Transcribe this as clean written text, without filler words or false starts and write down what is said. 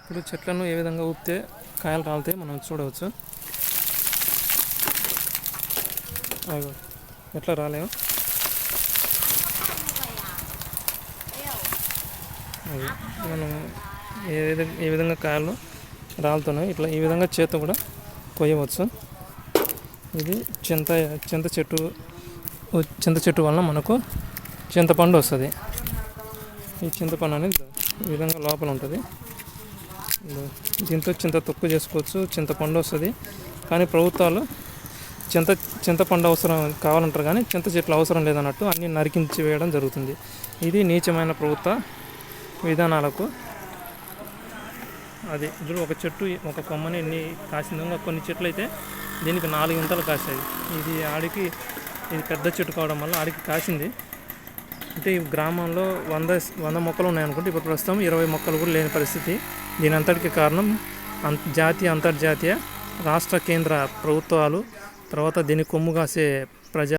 ఇప్పుడు చెట్లను ఏ విధంగా ఊపితే కాయలు రాలితే మనం చూడవచ్చు. అవి ఎట్లా రాలేవు అది మనం ఏ విధంగా కాయలు రాలుతున్నాయి ఇట్లా ఈ విధంగా చేత్తో కూడా కొయ్యవచ్చు. ఇది చింత చెట్టు వలన మనకు చింతపండు వస్తుంది. ఈ చింతపండు అనేది ఈ విధంగా లోపల ఉంటుంది. దీంతో చింత తొక్కు చేసుకోవచ్చు, చింతపండు వస్తుంది. కానీ ప్రభుత్వాలు చింతపండు అవసరం కావాలంటారు కానీ చింత చెట్లు అవసరం లేదన్నట్టు అన్నీ నరికించి వేయడం జరుగుతుంది. ఇది నీచమైన ప్రభుత్వ విధానాలకు. అది ఇప్పుడు ఒక చెట్టు ఒక కొమ్మని ఎన్ని కాసిందో కొన్ని చెట్లు అయితే దీనికి 4 ఇంతలు కాసాయి. ఇది పెద్ద చెట్టు కావడం వల్ల ఆడికి కాసింది. అంటే ఈ గ్రామంలో 100 మొక్కలు ఉన్నాయనుకుంటే ఇప్పుడు ప్రస్తుతం 20 మొక్కలు కూడా లేని పరిస్థితి. దీని అంతటికి కారణం జాతీయ అంతర్జాతీయ రాష్ట్ర కేంద్ర ప్రభుత్వాలు, తర్వాత దీన్ని కొమ్ము కాసే